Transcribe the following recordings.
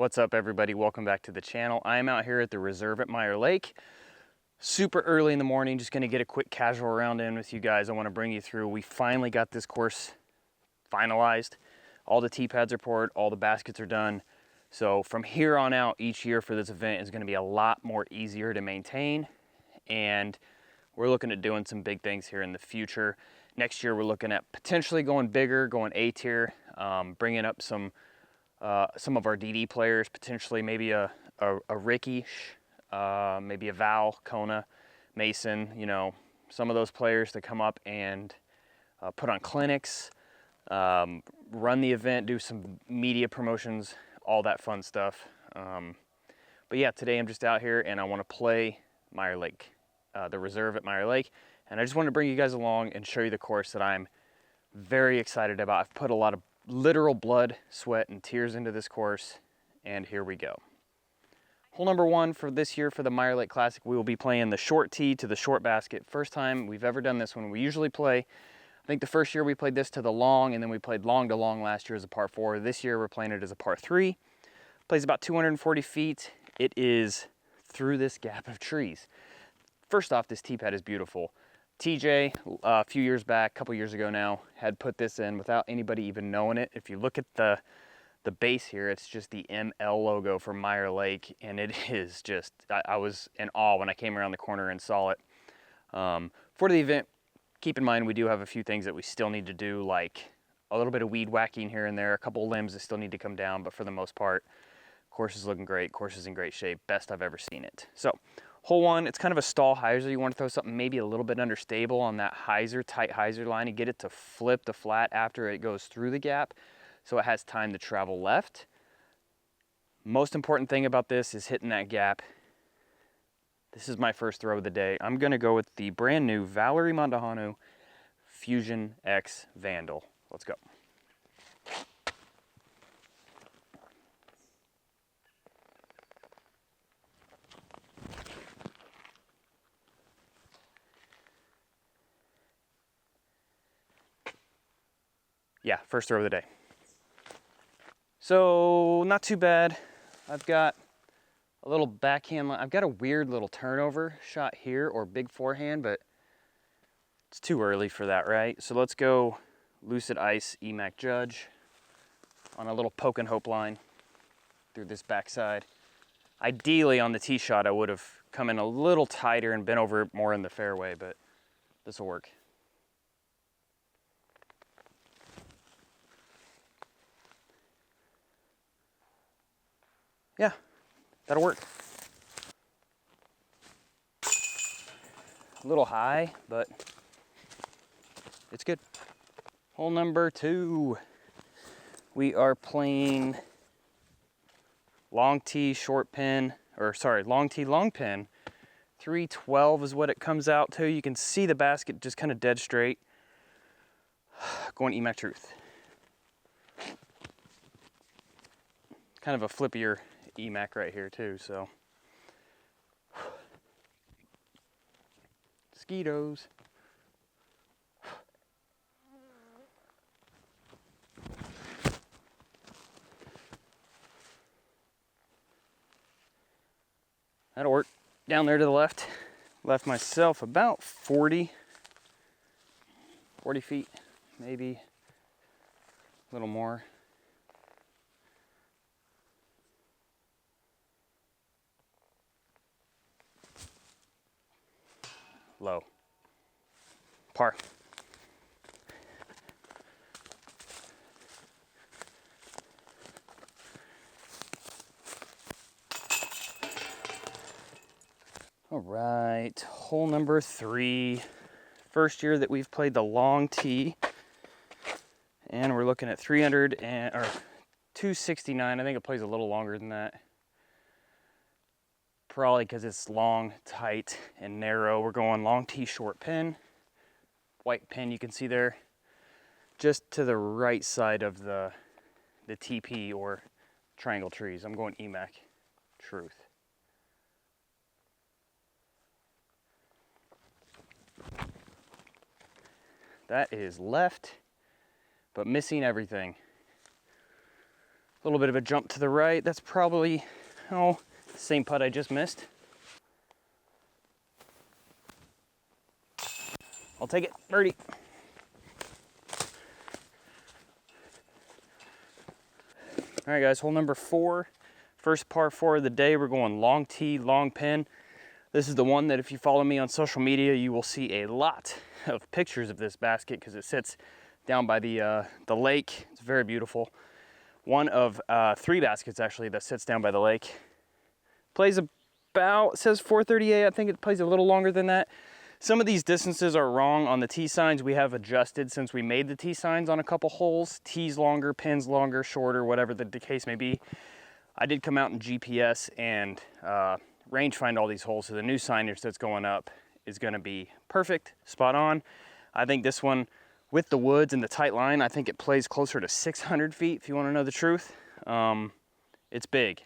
What's up, everybody? Welcome back to the channel. I am out here at the reserve at Meier Lake. Super early in the morning, just gonna get a quick casual round in with you guys. I wanna bring you through. We finally got this course finalized. All the tee pads are poured, all the baskets are done. So from here on out, each year for this event is gonna be a lot more easier to maintain. And we're looking at doing some big things here in the future. Next year, we're looking at potentially going bigger, going A tier, bringing up some of our DD players, potentially maybe a Ricky, maybe a Val, Kona, Mason, you know, some of those players to come up and put on clinics, run the event, do some media promotions, all that fun stuff. But yeah, today I'm just out here and I want to play Meier Lake, the reserve at Meier Lake. And I just want to bring you guys along and show you the course that I'm very excited about. I've put a lot of literal blood, sweat, and tears into this course, and here we go. Hole number one for this year for the Meier Lake Classic, we will be playing the short tee to the short basket. First time we've ever done this one. We usually play, I think the first year we played this to the long, and then we played long to long last year as a par 4. This year we're playing it as a par 3. Plays about 240 feet. It is through this gap of trees. First off, this tee pad is beautiful. TJ, a few years back, a couple years ago now, had put this in without anybody even knowing it. If you look at the base here, it's just the ML logo for Meier Lake, and it is just, I was in awe when I came around the corner and saw it. For the event, keep in mind we do have a few things that we still need to do, like a little bit of weed whacking here and there, a couple of limbs that still need to come down, but for the most part, course is looking great, course is in great shape, best I've ever seen it. So, hole one, it's kind of a stall hyzer. You want to throw something maybe a little bit understable on that hyzer, tight hyzer line, and get it to flip the flat after it goes through the gap so it has time to travel left. Most important thing about this is hitting that gap. This is my first throw of the day. I'm going to go with the brand new Valerie Mandahanu Fusion X Vandal. Let's go. Yeah, first throw of the day. So, not too bad. I've got a little backhand line. I've got a weird little turnover shot here, or big forehand, but it's too early for that, right? So let's go Lucid Ice Emac Judge on a little poke and hope line through this backside. Ideally on the tee shot, I would have come in a little tighter and been over more in the fairway, but this will work. Yeah, that'll work. A little high, but it's good. Hole number 2. We are playing long tee, short pin, or sorry, long tee, long pin. 312 is what it comes out to. You can see the basket just kind of dead straight. Going Emac Truth. Kind of a flippier Emac right here too, so. Mosquitoes. That'll work. Down there to the left. Left myself about 40 feet, maybe a little more. Low. Par. All right, hole number 3. First year that we've played the long tee, and we're looking at 269. I think it plays a little longer than that. Probably because it's long, tight, and narrow. We're going long tee, short pin. White pin you can see there. Just to the right side of the TP or triangle trees. I'm going Emac Truth. That is left, but missing everything. A little bit of a jump to the right. That's probably, oh, same putt I just missed. I'll take it, birdie. All right, guys, hole number 4. First par 4 of the day. We're going long tee, long pin. This is the one that if you follow me on social media, you will see a lot of pictures of this basket because it sits down by the lake. It's very beautiful. One of 3 baskets actually that sits down by the lake. Plays about, it says 438. I think it plays a little longer than that. Some of these distances are wrong on the tee signs. We have adjusted since we made the tee signs on a couple holes. Tees longer, pins longer, shorter, whatever the case may be. I did come out in GPS and range find all these holes, so the new signage that's going up is going to be perfect, spot on. I think this one, with the woods and the tight line, I think it plays closer to 600 feet, if you want to know the truth. It's big.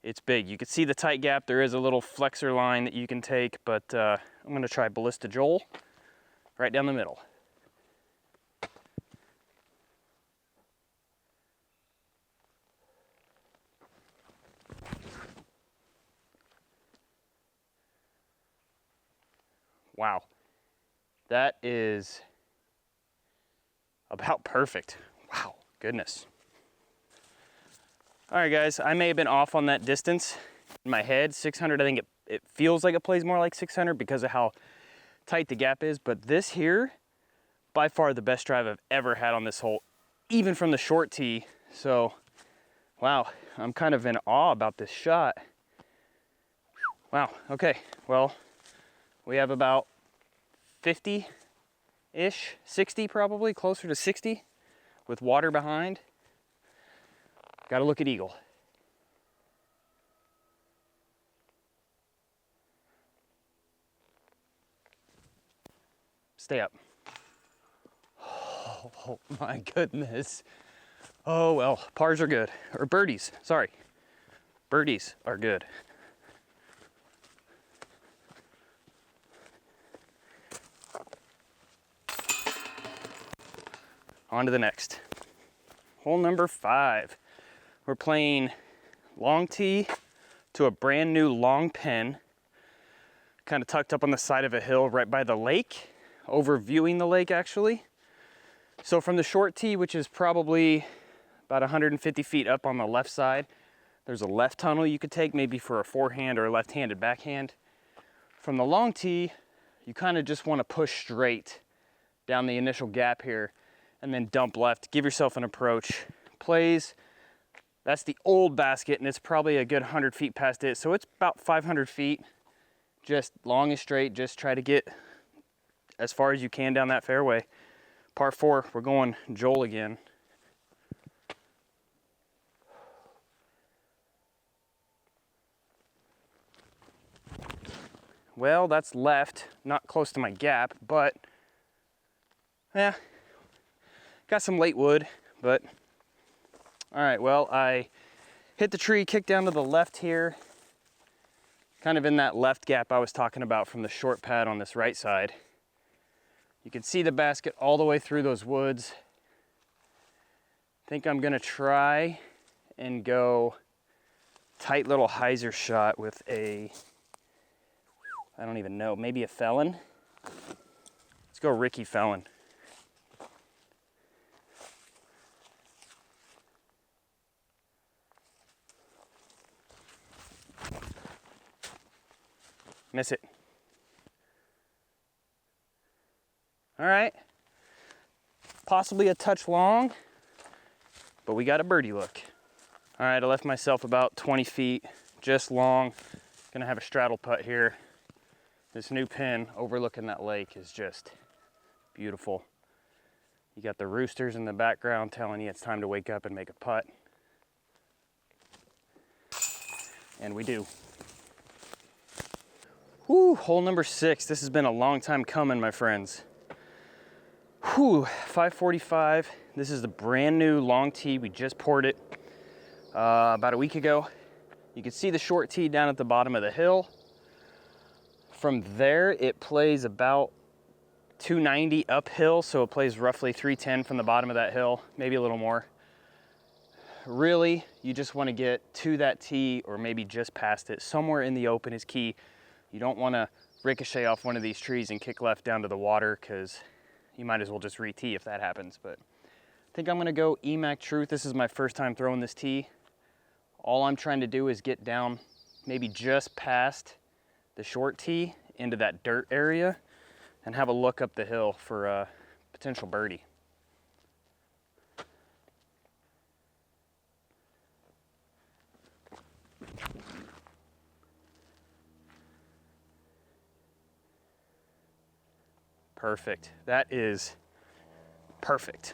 It's big. You can see the tight gap. There is a little flexor line that you can take, but I'm going to try Ballista Joel right down the middle. Wow, that is about perfect. Wow, goodness. All right, guys, I may have been off on that distance in my head. 600, I think it feels like it plays more like 600 because of how tight the gap is, but this here, by far the best drive I've ever had on this hole, even from the short tee. So, wow, I'm kind of in awe about this shot. Wow, okay, well, we have about 50-ish, 60 probably, closer to 60 with water behind. Got to look at eagle. Stay up. Oh my goodness. Oh well, pars are good. Or birdies, sorry. Birdies are good. On to the next. Hole number 5. We're playing long tee to a brand new long pin, kind of tucked up on the side of a hill right by the lake, overviewing the lake actually. So from the short tee, which is probably about 150 feet up on the left side, there's a left tunnel you could take maybe for a forehand or a left-handed backhand. From the long tee, you kind of just want to push straight down the initial gap here and then dump left, give yourself an approach. Plays, that's the old basket and it's probably a good 100 feet past it. So it's about 500 feet, just long and straight. Just try to get as far as you can down that fairway. Par 4, we're going Joel again. Well, that's left, not close to my gap, but yeah, got some late wood, but all right, well, I hit the tree, kicked down to the left here, kind of in that left gap I was talking about from the short pad on this right side. You can see the basket all the way through those woods. I think I'm gonna try and go tight little hyzer shot with a, I don't even know, maybe a Felon. Let's go Ricky Felon. Miss it. All right, possibly a touch long, but we got a birdie look. All right, I left myself about 20 feet, just long. Gonna have a straddle putt here. This new pin overlooking that lake is just beautiful. You got the roosters in the background telling you it's time to wake up and make a putt. And we do. Whew, hole number 6. This has been a long time coming, my friends. Whew, 545. This is the brand new long tee. We just poured it about a week ago. You can see the short tee down at the bottom of the hill. From there, it plays about 290 uphill, so it plays roughly 310 from the bottom of that hill, maybe a little more. really, you just want to get to that tee or maybe just past it. Somewhere in the open is key. You don't want to ricochet off one of these trees and kick left down to the water, because you might as well just re-tee if that happens. But I think I'm going to go EMAC Truth. This is my first time throwing this tee. All I'm trying to do is get down maybe just past the short tee into that dirt area and have a look up the hill for a potential birdie. Perfect. That is perfect.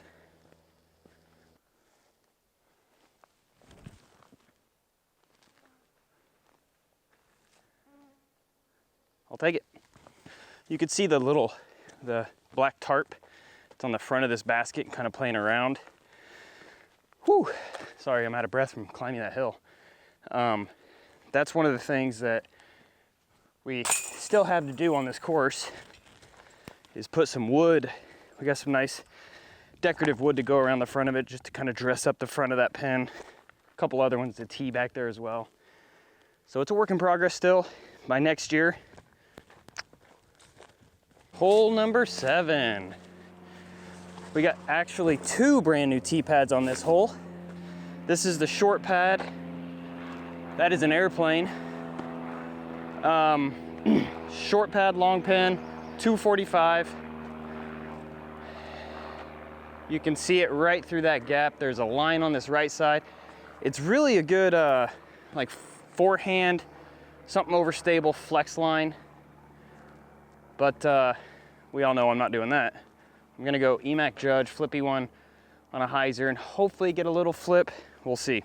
I'll take it. You can see the black tarp. It's on the front of this basket, kind of playing around. Whew. Sorry, I'm out of breath from climbing that hill. That's one of the things that we still have to do on this course, is put some wood. We got some nice decorative wood to go around the front of it, just to kind of dress up the front of that pin. A couple other ones to tee back there as well. So it's a work in progress still. By next year. Hole number 7. We got actually 2 brand new tee pads on this hole. This is the short pad. That is an airplane. Short pad, long pin, 245. You can see it right through that gap. There's a line on this right side. It's really a good like forehand, something overstable flex line. But we all know I'm not doing that. I'm gonna go EMAC Judge, flippy one on a hyzer, and hopefully get a little flip. We'll see.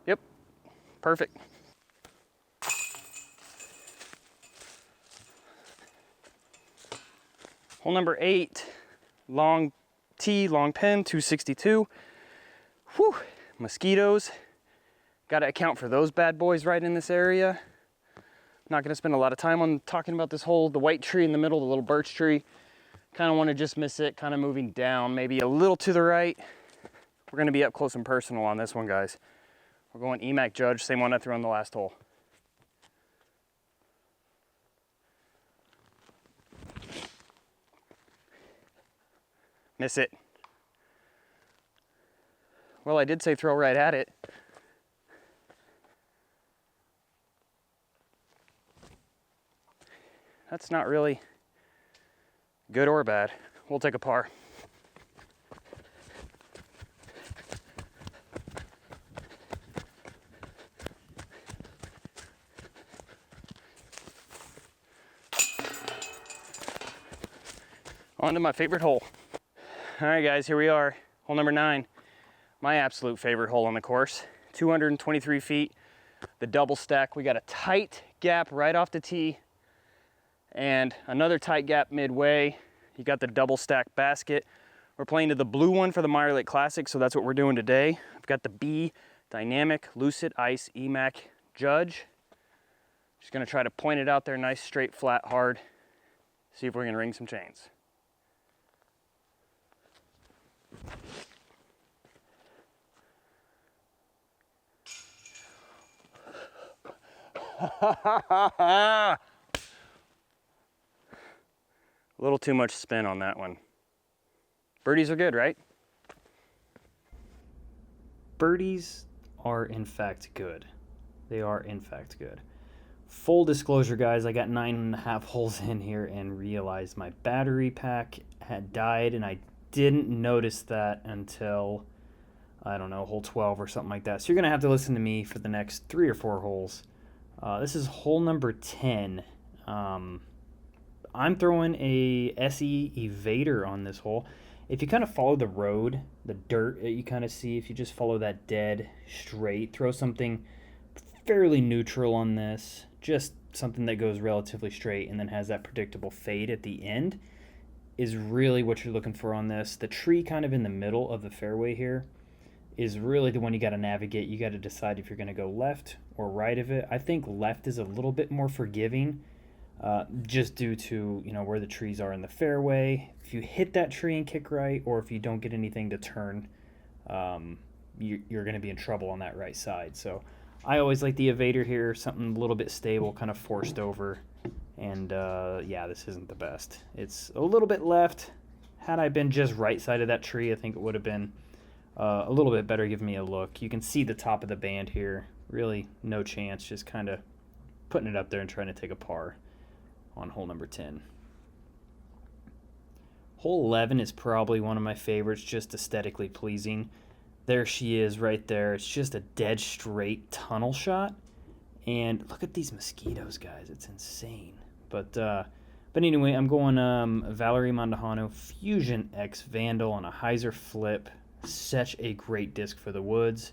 Yep, perfect. Hole number 8, long tee, long pin, 262. Whew, mosquitoes. Got to account for those bad boys right in this area. Not going to spend a lot of time on talking about this hole. The white tree in the middle, the little birch tree. Kind of want to just miss it, kind of moving down, maybe a little to the right. We're going to be up close and personal on this one, guys. We're going EMAC Judge, same one I threw on the last hole. Miss it. Well, I did say throw right at it. That's not really good or bad. We'll take a par. On to my favorite hole. All right, guys, here we are. Hole number 9. My absolute favorite hole on the course. 223 feet, the double stack. We got a tight gap right off the tee and another tight gap midway. You got the double stack basket. We're playing to the blue one for the Meier Lake Classic, so that's what we're doing today. I've got the B Dynamic Lucid Ice EMAC Judge. Just gonna try to point it out there nice, straight, flat, hard. See if we can ring some chains. A little too much spin on that one. Birdies are good, right? Birdies are in fact good. They are in fact good. Full disclosure, guys, I got 9.5 holes in here and realized my battery pack had died, and I didn't notice that until, I don't know, hole 12 or something like that. So you're going to have to listen to me for the next 3 or 4 holes. This is hole number 10. I'm throwing a SE Evader on this hole. If you kind of follow the road, the dirt that you kind of see, if you just follow that dead straight, throw something fairly neutral on this, just something that goes relatively straight and then has that predictable fade at the end, is really what you're looking for on this. The tree kind of in the middle of the fairway here, is really the one you got to navigate. You got to decide if you're going to go left or right of it. I think left is a little bit more forgiving, just due to, you know, where the trees are in the fairway. If you hit that tree and kick right, or if you don't get anything to turn, you're going to be in trouble on that right side. So I always like the evader here, something a little bit stable, kind of forced over. And yeah, this isn't the best. It's a little bit left. Had I been just right side of that tree, I think it would have been a little bit better. Give me a look. You can see the top of the band here. Really no chance, just kind of putting it up there and trying to take a par on hole number 10. Hole 11 is probably one of my favorites, just aesthetically pleasing. There she is right there. It's just a dead straight tunnel shot. And look at these mosquitoes, guys. It's insane. But anyway, I'm going Valerie Mondahano Fusion X Vandal on a hyzer flip. Such a great disc for the woods.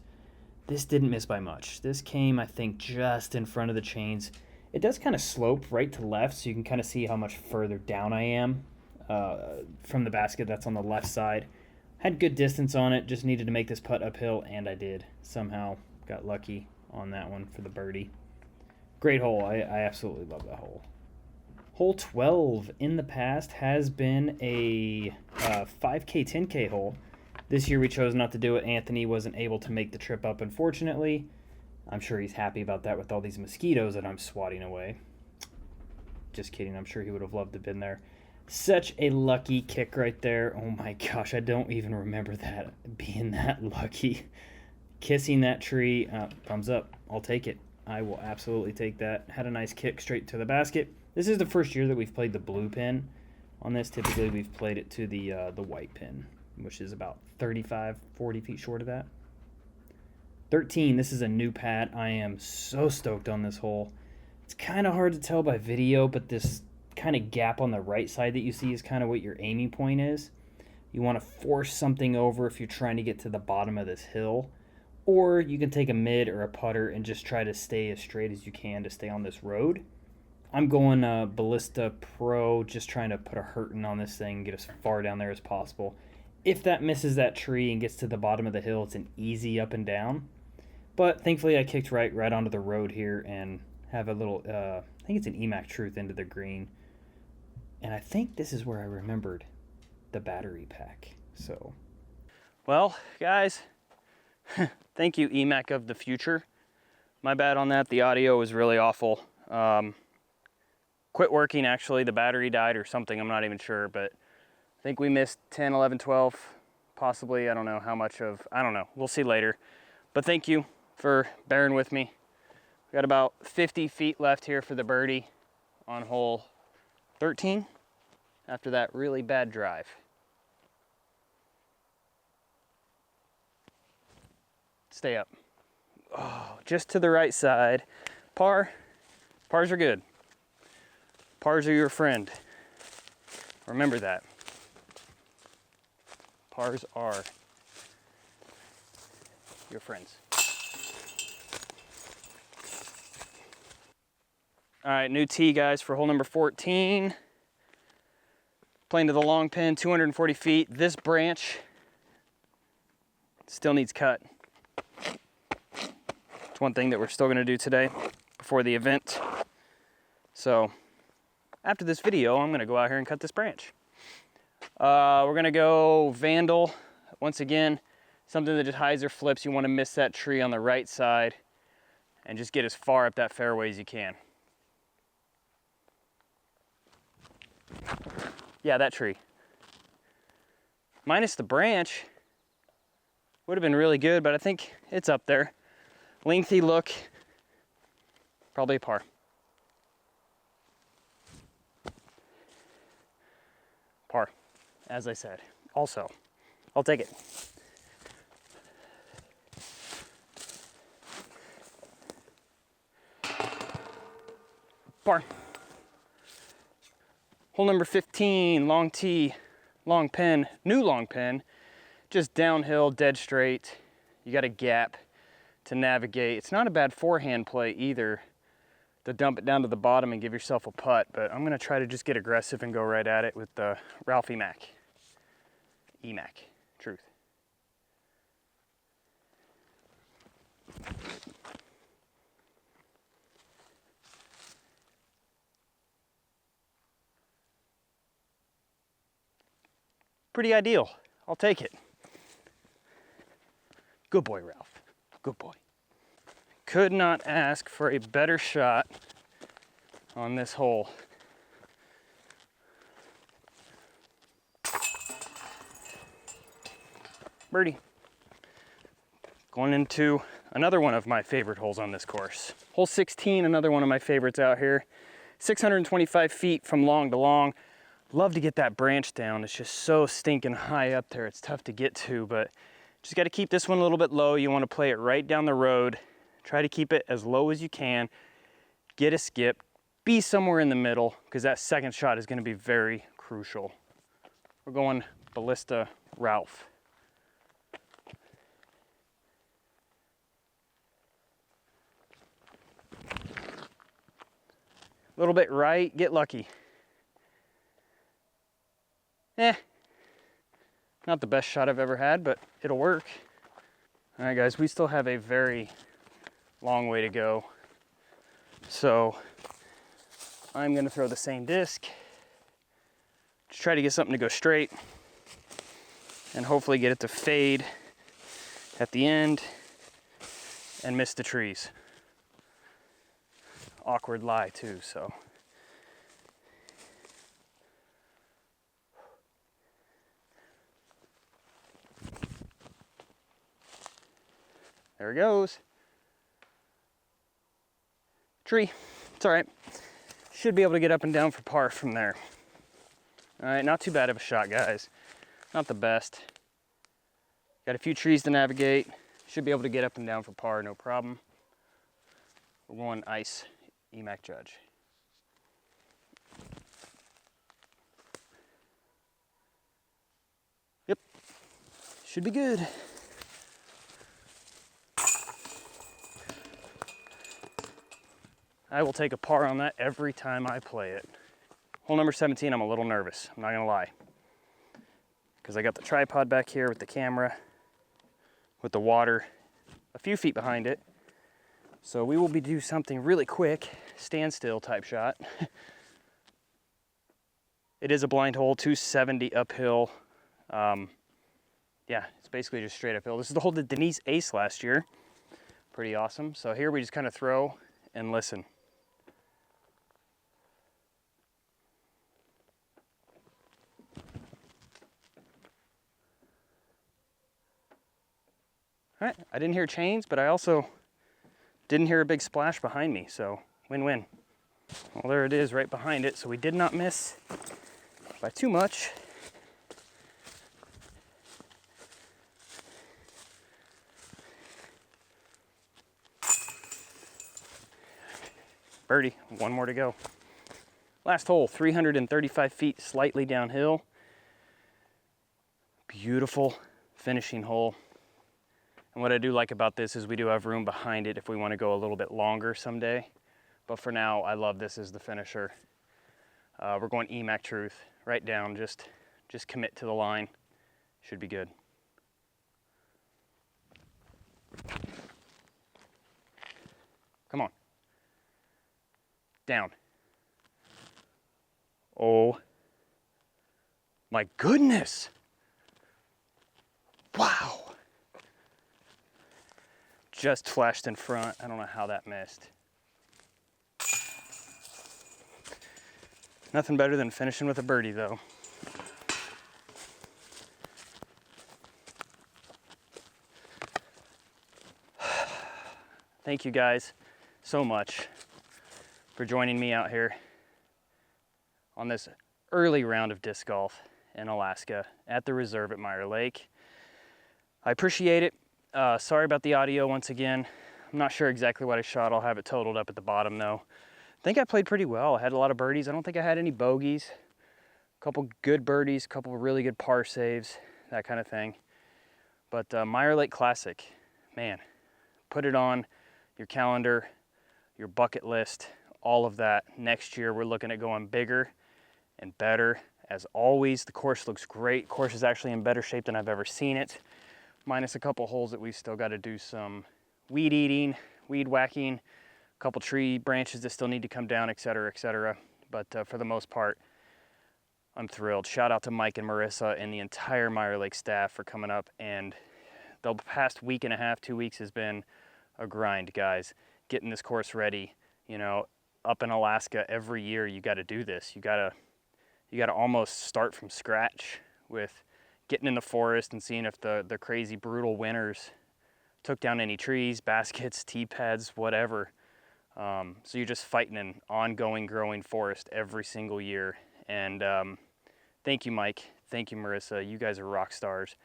This didn't miss by much. This came, I think, just in front of the chains. It does kind of slope right to left, so you can kind of see how much further down I am from the basket that's on the left side. Had good distance on it, just needed to make this putt uphill, and I did. Somehow got lucky on that one for the birdie. Great hole. I absolutely love that hole. Hole 12 in the past has been a 5K, 10K hole. This year we chose not to do it. Anthony wasn't able to make the trip up, unfortunately. I'm sure he's happy about that with all these mosquitoes that I'm swatting away. Just kidding. I'm sure he would have loved to have been there. Such a lucky kick right there. Oh my gosh, I don't even remember that being that lucky. Kissing that tree. Thumbs up. I'll take it. I will absolutely take that. Had a nice kick straight to the basket. This is the first year that we've played the blue pin on this. Typically we've played it to the white pin, which is about 35, 40 feet short of that. 13, this is a new pad. I am so stoked on this hole. It's kind of hard to tell by video, but this kind of gap on the right side that you see is kind of what your aiming point is. You want to force something over if you're trying to get to the bottom of this hill, or you can take a mid or a putter and just try to stay as straight as you can to stay on this road. I'm going Ballista Pro, just trying to put a hurting on this thing, get as far down there as possible. If that misses that tree and gets to the bottom of the hill, it's an easy up and down. But thankfully I kicked right onto the road here and have a little, I think it's an EMAC Truth into the green. And I think this is where I remembered the battery pack. So, well, guys, thank you, EMAC of the future. My bad on that. The audio was really awful. Quit working, actually. The battery died or something. I'm not even sure, but I think we missed 10, 11, 12, possibly. I don't know how much of, I don't know. We'll see later. But thank you for bearing with me. We got about 50 feet left here for the birdie on hole 13 after that really bad drive. Stay up. Oh, just to the right side. Par. Pars are good. Pars are your friend. Remember that. Pars are your friends. All right, new tee, guys, for hole number 14. Playing to the long pin, 240 feet. This branch still needs cut. It's one thing that we're still gonna do today before the event. So after this video, I'm gonna go out here and cut this branch. We're gonna go Vandal. Once again, something that just hides or flips. You wanna miss that tree on the right side and just get as far up that fairway as you can. Yeah, that tree. Minus the branch, would have been really good, but I think it's up there. Lengthy look, probably a par. Par, as I said. Also, I'll take it. Par. Hole number 15, long tee, long pin, new long pin, just downhill, dead straight. You got a gap to navigate. It's not a bad forehand play either to dump it down to the bottom and give yourself a putt, but I'm gonna try to just get aggressive and go right at it with the Ralph EMAC. EMAC, Truth. Pretty ideal. I'll take it. Good boy, Ralph. Good boy. Could not ask for a better shot on this hole. Birdie. Going into another one of my favorite holes on this course. Hole 16, another one of my favorites out here. 625 feet from long to long. Love to get that branch down. It's just so stinking high up there. It's tough to get to, but just got to keep this one a little bit low. You want to play it right down the road. Try to keep it as low as you can. Get a skip. Be somewhere in the middle, because that second shot is going to be very crucial. We're going Ballista Ralph. A little bit right, get lucky. Not the best shot I've ever had, but it'll work. All right, guys, we still have a very long way to go. So I'm gonna throw the same disc. Just try to get something to go straight and hopefully get it to fade at the end and miss the trees. Awkward lie too, so. There it goes. Tree, it's all right. Should be able to get up and down for par from there. All right, not too bad of a shot, guys. Not the best. Got a few trees to navigate. Should be able to get up and down for par, no problem. We're going ice. Emac Judge. Yep, should be good. I will take a par on that every time I play it. Hole number 17, I'm a little nervous, I'm not gonna lie. Because I got the tripod back here with the camera, with the water a few feet behind it. So we will be doing something really quick, standstill type shot. It is a blind hole, 270 uphill. Yeah, it's basically just straight uphill. This is the hole that Denise aced last year. Pretty awesome. So here we just kind of throw and listen. All right, I didn't hear chains, but I also didn't hear a big splash behind me, so win-win. Well, there it is right behind it, so we did not miss by too much. Birdie, one more to go. Last hole, 335 feet, slightly downhill. Beautiful finishing hole. And what I do like about this is we do have room behind it if we want to go a little bit longer someday. But for now, I love this as the finisher. We're going Emac Truth, right down, just commit to the line. Should be good. Come on. Down. Oh my goodness. Wow. Just flashed in front. I don't know how that missed. Nothing better than finishing with a birdie though. Thank you guys so much for joining me out here on this early round of disc golf in Alaska at the reserve at Meier Lake. I appreciate it. Sorry about the audio once again. I'm not sure exactly what I shot. I'll have it totaled up at the bottom though. I think I played pretty well. I had a lot of birdies. I don't think I had any bogeys. A couple good birdies, a couple really good par saves, that kind of thing. But Meier Lake Classic, man, put it on your calendar, your bucket list, all of that. Next year, we're looking at going bigger and better. As always, the course looks great. Course is actually in better shape than I've ever seen it, minus a couple holes that we've still got to do some weed eating, weed whacking, a couple tree branches that still need to come down, etc., etc. But for the most part, I'm thrilled. Shout out to Mike and Marissa and the entire Meier Lake staff for coming up. And the past week and a half, 2 weeks has been a grind, guys. Getting this course ready. You know, up in Alaska every year, you got to do this. You got to almost start from scratch with getting in the forest and seeing if the crazy brutal winters took down any trees, baskets, tee pads, whatever. So you're just fighting an ongoing growing forest every single year. And thank you, Mike. Thank you, Marissa. You guys are rock stars.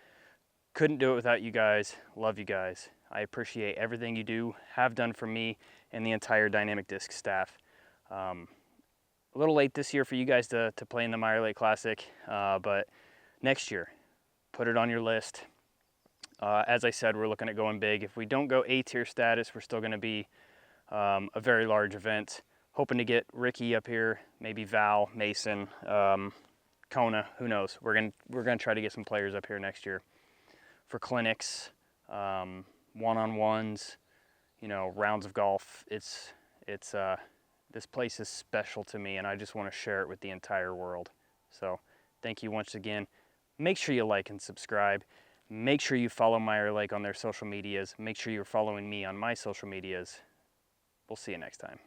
Couldn't do it without you guys. Love you guys. I appreciate everything you do, have done for me and the entire Dynamic Disc staff. A little late this year for you guys to play in the Meier Lake Classic, but next year, put it on your list. As I said, we're looking at going big. If we don't go A-tier status, we're still going to be a very large event. Hoping to get Ricky up here, maybe Val, Mason, Kona, who knows. We're gonna try to get some players up here next year for clinics, one-on-ones, you know, rounds of golf. This place is special to me, and I just want to share it with the entire world. So thank you once again. Make sure you like and subscribe. Make sure you follow Meier Lake on their social medias. Make sure you're following me on my social medias. We'll see you next time.